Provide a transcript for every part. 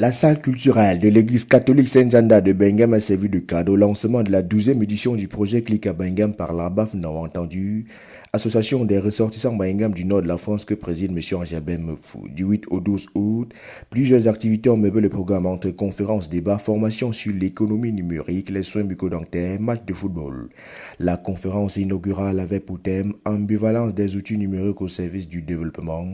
La salle culturelle de l'église catholique Saint-Janda de Bengam a servi de cadre au lancement de la 12e édition du projet Click à Bengam par l'ABAF non entendu, association des ressortissants Bengam du nord de la France que préside M. Angelbert Mefou. Du 8 au 12 août, plusieurs activités ont meublé le programme entre conférences, débats, formations sur l'économie numérique, les soins bucco-dentaires, matchs de football. La conférence inaugurale avait pour thème Ambivalence des outils numériques au service du développement,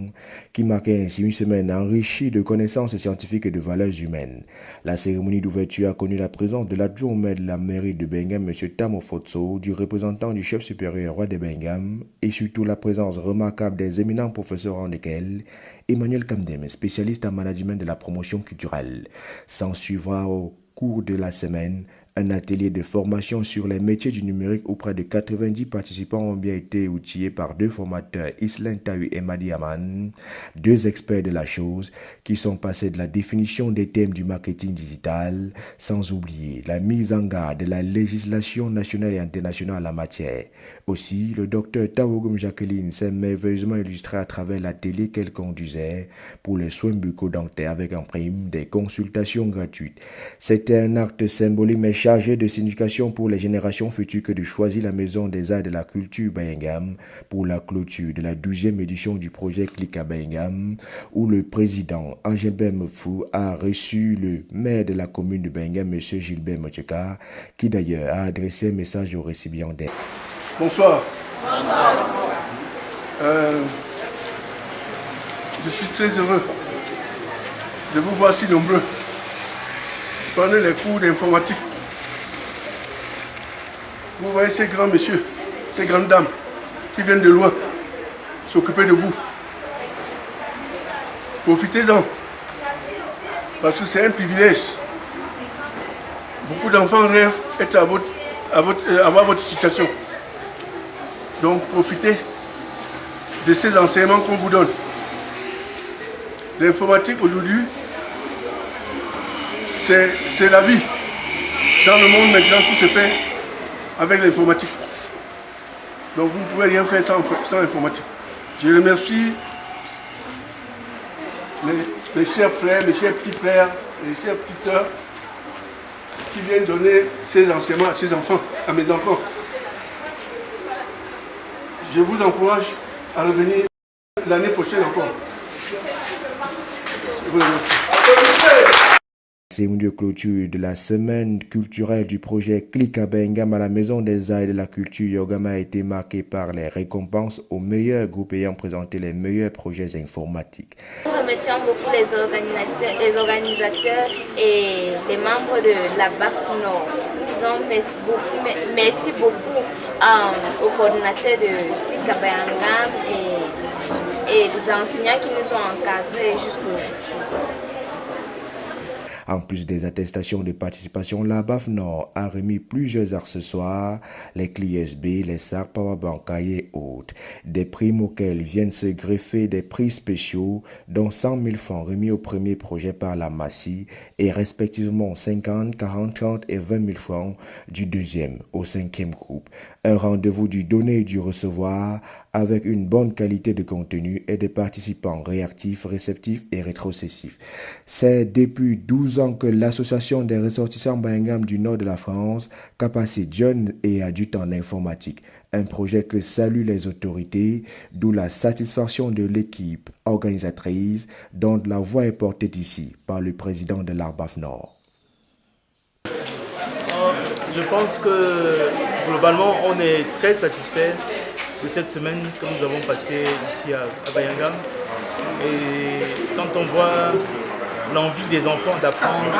qui marquait ainsi une semaine enrichie de connaissances scientifiques et de valeurs humaines. La cérémonie d'ouverture a connu la présence de l'adjoint au maire de la mairie de Bengam, M. Tamo Fotso, du représentant du chef supérieur roi de Bengam, et surtout la présence remarquable des éminents professeurs en lesquels Emmanuel Kamdem, spécialiste en management de la promotion culturelle. S'en suivra au cours de la semaine un atelier de formation sur les métiers du numérique où près de 90 participants ont bien été outillés par deux formateurs, Islen Tahu et Madi Aman, deux experts de la chose qui sont passés de la définition des thèmes du marketing digital, sans oublier la mise en garde de la législation nationale et internationale en la matière. Aussi, le docteur Tawogum Jacqueline s'est merveilleusement illustré à travers l'atelier qu'elle conduisait pour les soins bucco-dentaires avec en prime des consultations gratuites. C'était un acte symbolique mais chargé de signification pour les générations futures que de choisir la Maison des Arts et de la Culture Bengam pour la clôture de la 12e édition du projet Click à Bengam, où le président Angelbert Mefou a reçu le maire de la commune de Bengam, M. Gilbert Mocheka, qui d'ailleurs a adressé un message au récipiendaire. Bonsoir. Bonsoir. Je suis très heureux de vous voir si nombreux pendant les cours d'informatique. Vous voyez ces grands messieurs, ces grandes dames qui viennent de loin s'occuper de vous. Profitez-en, parce que c'est un privilège. Beaucoup d'enfants rêvent avoir votre situation. Donc profitez de ces enseignements qu'on vous donne. L'informatique aujourd'hui, c'est la vie. Dans le monde maintenant, tout se fait avec l'informatique. Donc vous ne pouvez rien faire sans informatique. Je remercie mes chers frères, mes chers petits frères, mes chères petites sœurs qui viennent donner ces enseignements à ces enfants, à mes enfants. Je vous encourage à revenir l'année prochaine encore. Je vous remercie. Cérémonie de clôture de la semaine culturelle du projet Click à Bengam à la Maison des Arts et de la Culture Yogama a été marquée par les récompenses aux meilleurs groupes ayant présenté les meilleurs projets informatiques. Nous remercions beaucoup les organisateurs et les membres de la BAF Nord. Merci beaucoup aux coordinateurs de Click à Bengam et les enseignants qui nous ont encadrés jusqu'aujourd'hui. En plus des attestations de participation, la BAF Nord a remis plusieurs accessoires, les clés USB, les sacs, powerbank, cahiers et autres. Des primes auxquelles viennent se greffer des prix spéciaux, dont 100 000 francs remis au premier projet par la Massi et respectivement 50, 40, 30 et 20 000 francs du deuxième au cinquième groupe. Un rendez-vous du donner et du recevoir avec une bonne qualité de contenu et des participants réactifs, réceptifs et rétrocessifs. C'est depuis 12 ans que l'association des ressortissants Bengam du nord de la France capacite jeunes et adultes en informatique. Un projet que saluent les autorités, d'où la satisfaction de l'équipe organisatrice dont la voix est portée ici par le président de l'ARBAF Nord. Je pense que globalement on est très satisfait de cette semaine que nous avons passée ici à Bengam. Et quand on voit l'envie des enfants d'apprendre,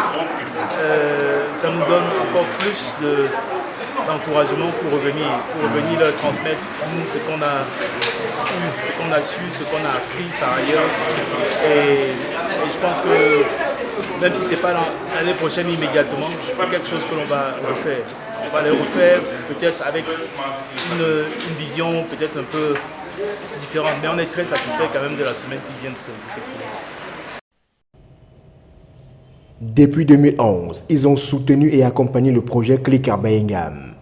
ça nous donne encore plus d'encouragement pour revenir leur transmettre nous ce qu'on a su, ce qu'on a appris par ailleurs. Et je pense que même si ce n'est pas l'année prochaine immédiatement, c'est quelque chose que l'on va refaire. On va les refaire peut-être avec une vision peut-être un peu différente, mais on est très satisfait quand même de la semaine qui vient de s'écouler. Depuis 2011, ils ont soutenu et accompagné le projet Click à Bengam.